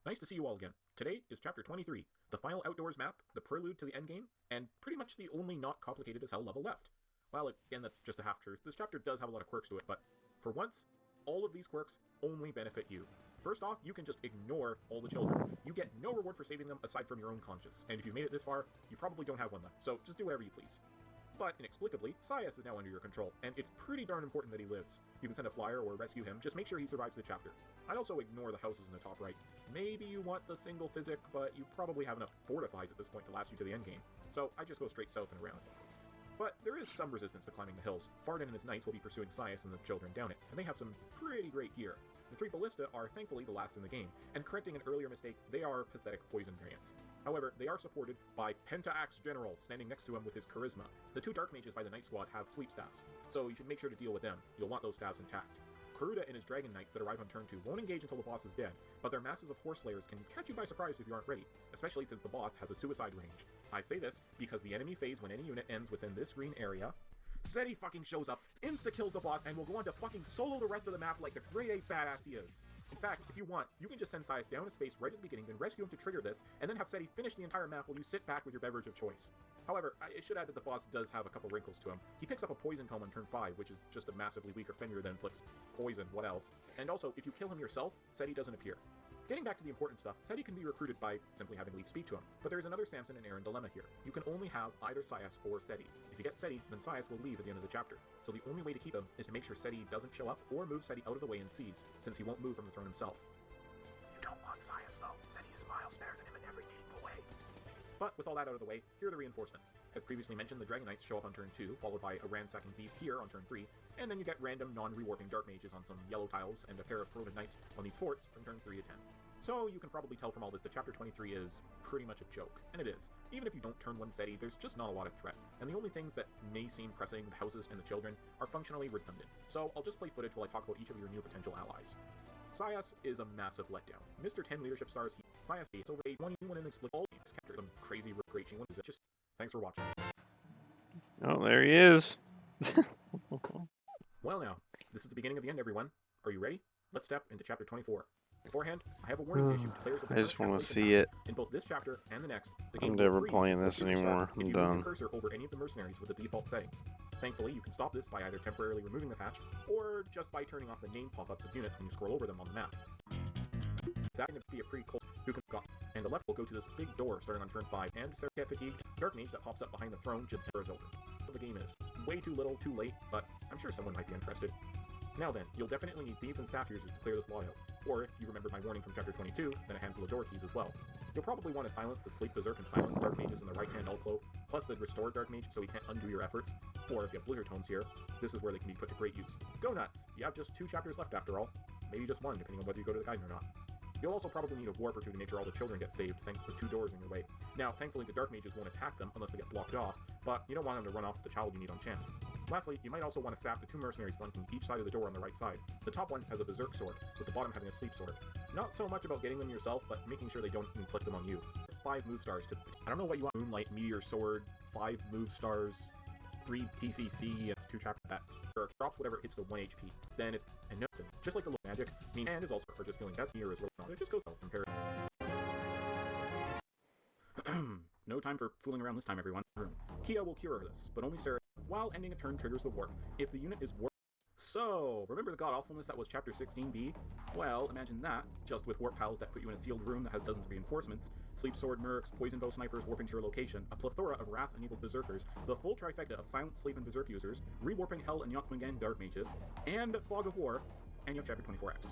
Nice to see you all again. Today is chapter 23, the final outdoors map, the prelude to the endgame, and pretty much the only not complicated as hell level left. Well, again, that's just a half-truth. This chapter does have a lot of quirks to it, but for once, all of these quirks only benefit you. First off, you can just ignore all the children. You get no reward for saving them aside from your own conscience, and if you've made it this far, you probably don't have one left, so just do whatever you please. But, inexplicably, Sias is now under your control, and it's pretty darn important that he lives. You can send a flyer or rescue him, just make sure he survives the chapter. I'd also ignore the houses in the top right. Maybe you want the single physic, but you probably have enough fortifies at this point to last you to the endgame, so I just go straight south and around. But there is some resistance to climbing the hills. Farden and his knights will be pursuing Sias and the children down it, and they have some pretty great gear. The 3 Ballista are thankfully the last in the game, and correcting an earlier mistake, they are pathetic poison variants. However, they are supported by Penta-Axe General, standing next to him with his Charisma. The 2 Dark Mages by the Knight Squad have sweep staffs, so you should make sure to deal with them. You'll want those staffs intact. Kuruda and his Dragon Knights that arrive on turn 2 won't engage until the boss is dead, but their masses of Horse Slayers can catch you by surprise if you aren't ready, especially since the boss has a suicide range. I say this because the enemy phase when any unit ends within this green area, Seti fucking shows up, insta-kills the boss, and will go on to fucking solo the rest of the map like the grade 8 badass he is. In fact, if you want, you can just send Sias down a space right at the beginning, then rescue him to trigger this, and then have Seti finish the entire map while you sit back with your beverage of choice. However, I should add that the boss does have a couple wrinkles to him. He picks up a Poison Comb on turn 5, which is just a massively weaker Fenrir that inflicts poison, what else? And also, if you kill him yourself, Seti doesn't appear. Getting back to the important stuff, Seti can be recruited by simply having Leaf speak to him, but there is another Samson and Aaron dilemma here. You can only have either Sias or Seti. If you get Seti, then Sias will leave at the end of the chapter, so the only way to keep him is to make sure Seti doesn't show up or move Seti out of the way and seize, since he won't move from the throne himself. You don't want Sias though. Seti is miles better than him in every meaningful way. But with all that out of the way, here are the reinforcements. As previously mentioned, the Dragon Knights show up on turn 2, followed by a Ransacking Thief here on turn 3, and then you get random non-rewarping Dark Mages on some yellow tiles and a pair of Corroded Knights on these forts from turns 3 to 10. So you can probably tell from all this that chapter 23 is pretty much a joke, and it is. Even if you don't turn one Seti, there's just not a lot of threat, and the only things that may seem pressing, the houses and the children, are functionally redundant. So I'll just play footage while I talk about each of your new potential allies. Sias is a massive letdown. Mr. 10 leadership stars, Sias is over a 21 inexplicable games, captured some crazy great one. Just thanks for watching. Oh, there he is. Well now, this is the beginning of the end, everyone. Are you ready? Let's step into chapter 24. Beforehand, I have a warning to issue to players of the I just want to see pack. it. In both this chapter and the next, the game I'm will never freeze playing before this you restart anymore. if I'm you done. move your cursor over any of the mercenaries with the default settings. Thankfully, you can stop this by either temporarily removing the patch, or just by turning off the name pop-ups of units when you scroll over them on the map. That can be a pretty close who can go. And the left will go to this big door starting on turn 5, and Seraph Fatigued Dark Mage that pops up behind the throne just as the door is open. The game is way too little, too late, but I'm sure someone might be interested. Now then, you'll definitely need thieves and staff users to clear this layout, or if you remembered my warning from chapter 22, then a handful of door keys as well. You'll probably want to silence the Sleep Berserk and Silence Dark Mages in the right-hand alcove, plus the Restore Dark Mage so he can't undo your efforts, or if you have Blizzard Tomes here, this is where they can be put to great use. Go nuts! You have just 2 chapters left after all. Maybe just 1, depending on whether you go to the guide or not. You'll also probably need a warp or 2 to make sure all the children get saved, thanks to the 2 doors in your way. Now, thankfully the Dark Mages won't attack them unless they get blocked off, but you don't want them to run off with the child you need on chance. Lastly, you might also want to staff the 2 mercenaries flanking each side of the door on the right side. The top one has a Berserk sword, with the bottom having a Sleep sword. Not so much about getting them yourself, but making sure they don't inflict them on you. It's 5 move stars to... I don't know what you want. Moonlight, Meteor Sword, 5 move stars, 3 PCC, it's 2 chapters that drops whatever hits the 1 HP. Then it's and nothing. Just like the little magic, and is also for just feeling that's here as well. It just goes well compared. No time for fooling around this time, everyone. Kia will cure this, but only Sarah, while ending a turn triggers the warp. If the unit is warped. So, remember the god-awfulness that was chapter 16b? Well, imagine that, just with warp pals that put you in a sealed room that has dozens of reinforcements, sleep sword mercs, poison bow snipers warping to your location, a plethora of wrath-enabled berserkers, the full trifecta of silent, sleep, and berserk users, rewarping hell and Yotsmangan dark mages, and fog of war, and you have chapter 24x.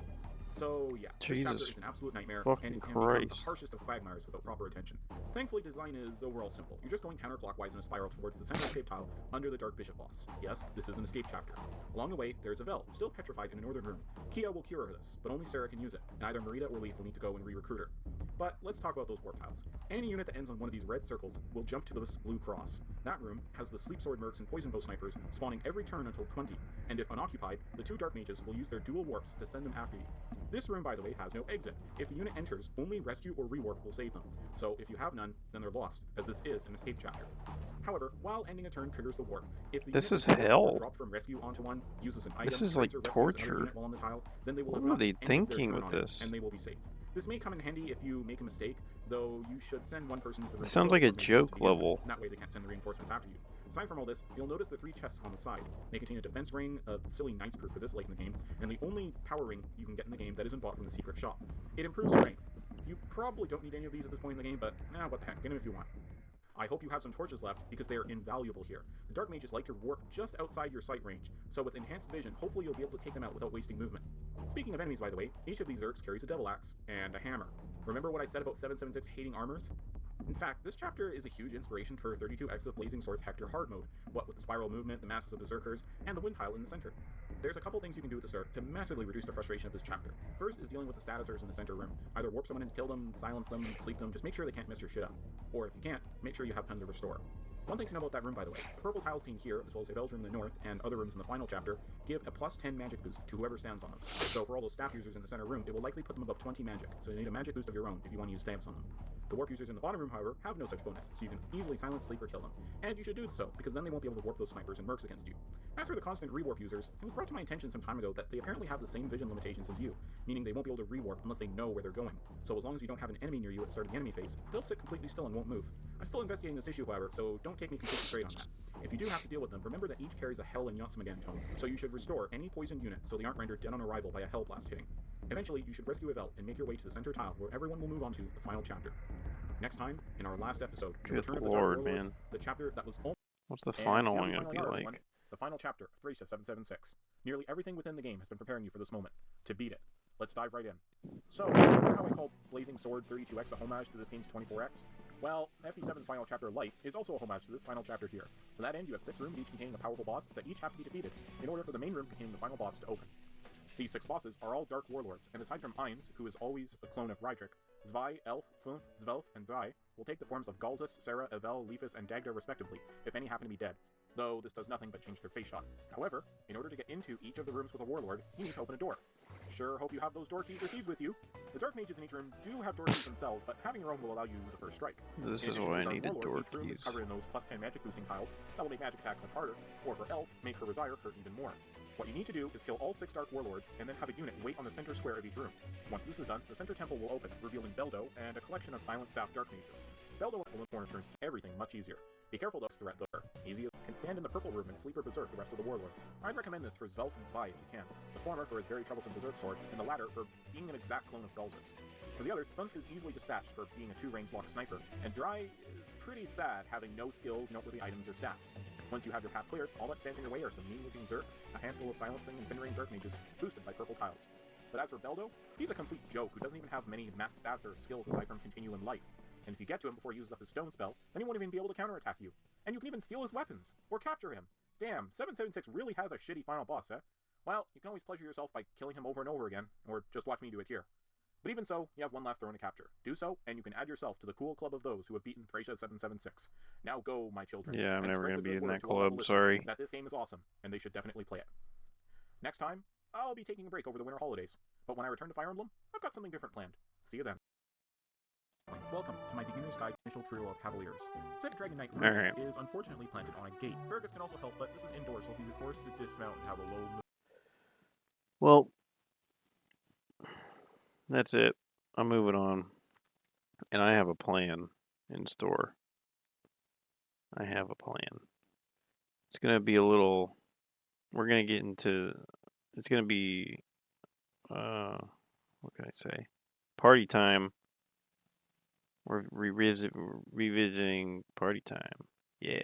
So yeah, this chapter is an absolute nightmare, and it can become the harshest of quagmires without proper attention. Thankfully, design is overall simple. You're just going counterclockwise in a spiral towards the central escape tile under the Dark Bishop boss. Yes, this is an escape chapter. Along the way, there's a Vel, still petrified in a northern room. Kia will cure this, but only Sarah can use it, and either Marita or Leaf will need to go and re-recruit her. But let's talk about those warp tiles. Any unit that ends on one of these red circles will jump to this blue cross. That room has the Sleep Sword Mercs and Poison Bow Snipers spawning every turn until 20, and if unoccupied, the 2 Dark Mages will use their dual warps to send them after you. This room, by the way, has no exit. If a unit enters, only rescue or rewarp will save them. So if you have none, then they're lost, as this is an escape chapter. However, while ending a turn triggers the warp, if the this unit is hell. dropped from rescue onto one, uses an item, this is like torture. On the tile, then they will what are they thinking with this? And they will be safe. This may come in handy if you make a mistake, though you should send one person to the room. It sounds like a joke level. That way they can't send the reinforcements after you. Aside from all this, you'll notice the 3 chests on the side. They contain a defense ring, a silly knight's proof for this late in the game, and the only power ring you can get in the game that isn't bought from the secret shop. It improves strength. You probably don't need any of these at this point in the game, but what the heck, get them if you want. I hope you have some torches left, because they are invaluable here. The Dark Mages like to warp just outside your sight range, so with enhanced vision, hopefully you'll be able to take them out without wasting movement. Speaking of enemies, by the way, each of these Zerks carries a Devil Axe and a hammer. Remember what I said about 776 hating armors? In fact, this chapter is a huge inspiration for 32x of Blazing Swords Hector hard mode, what with the spiral movement, the masses of berserkers, and the wind tile in the center. There's a couple things you can do at the start to massively reduce the frustration of this chapter. First is dealing with the statusers in the center room. Either warp someone and kill them, silence them, sleep them, just make sure they can't mess your shit up. Or if you can't, make sure you have tons of restore. One thing to know about that room, by the way, the purple tiles seen here, as well as Yvel's room in the north, and other rooms in the final chapter, give a plus 10 magic boost to whoever stands on them. So for all those staff users in the center room, it will likely put them above 20 magic, so you need a magic boost of your own if you want to use stamps on them. The warp users in the bottom room, however, have no such bonus, so you can easily silence, sleep, or kill them. And you should do so, because then they won't be able to warp those snipers and mercs against you. As for the constant rewarp users, it was brought to my attention some time ago that they apparently have the same vision limitations as you, meaning they won't be able to rewarp unless they know where they're going. So as long as you don't have an enemy near you at the start of the enemy phase, they'll sit completely still and won't move. I'm still investigating this issue, however, so don't take me completely straight on that. If you do have to deal with them, remember that each carries a Hell and Yotsmangan tome, so you should restore any poisoned unit so they aren't rendered dead on arrival by a Hell Blast hitting. Eventually, you should rescue Yvel and make your way to the center tile where everyone will move on to the final chapter. Next time, in our last episode, Good Lord, man. The chapter that was almost... What's the final one going to be like? The final chapter of Thracia 776. Nearly everything within the game has been preparing you for this moment, to beat it. Let's dive right in. So, remember how I called Blazing Sword 32x a homage to this game's 24x? Well, FE7's final chapter Light is also a homage to this final chapter here. To that end, you have 6 rooms each containing a powerful boss that each have to be defeated in order for the main room containing the final boss to open. These 6 bosses are all Dark Warlords, and aside from Ainz, who is always a clone of Rydrick, Zwei, Elf, Funf, Zvelf, and Drai will take the forms of Galzus, Sarah, Yvel, Leafus, and Dagda respectively, if any happen to be dead. Though this does nothing but change their face shot. However, in order to get into each of the rooms with a Warlord, you need to open a door. Sure hope you have those door keys or keys with you. The Dark Mages in each room do have door keys themselves, but having your own will allow you the first strike. This is why I needed door each room is keys. covered in those plus 10 magic boosting tiles that will make magic attacks much harder, or for Elf, make her Resire hurt even more. What you need to do is kill all 6 Dark Warlords, and then have a unit wait on the center square of each room. Once this is done, the center temple will open, revealing Beldo and a collection of silent staff Dark Mages. Beldo in the corner turns everything much easier. Be careful though, threat though. Easy can stand in the purple room and sleep or berserk the rest of the warlords. I'd recommend this for Zvelf and Zwei if you can. The former for his very troublesome berserk sword, and the latter for being an exact clone of Galzus. For the others, Funf is easily dispatched for being a 2-range lock sniper, and Dry is pretty sad having no skills, noteworthy items, or stats. Once you have your path cleared, all that stands in your way are some mean-looking Zerks, a handful of silencing and Finrain Dark Mages, boosted by purple tiles. But as for Beldo, he's a complete joke who doesn't even have many max stats or skills aside from Continue in Life. And if you get to him before he uses up his stone spell, then he won't even be able to counterattack you. And you can even steal his weapons, or capture him. Damn, 776 really has a shitty final boss, eh? Well, you can always pleasure yourself by killing him over and over again, or just watch me do it here. But even so, you have one last throne to capture. Do so, and you can add yourself to the cool club of those who have beaten Thracia 776. Now go, my children. Yeah, I'm and never spread going to the be good in word that to all the club, listeners sorry. that this game is awesome, and they should definitely play it. Next time, I'll be taking a break over the winter holidays, but when I return to Fire Emblem, I've got something different planned. See you then. Welcome to my beginner's guide initial trio of Cavaliers. Said Dragon Knight Alright. is unfortunately planted on a gate. Fergus can also help, but this is indoors, so he'll be forced to dismount and have a low... Well, that's it. I'm moving on. And I have a plan in store. I have a plan. It's going to be a little... We're going to get into... It's going to be... what can I say? Party time. We're revisiting party time. Yeah.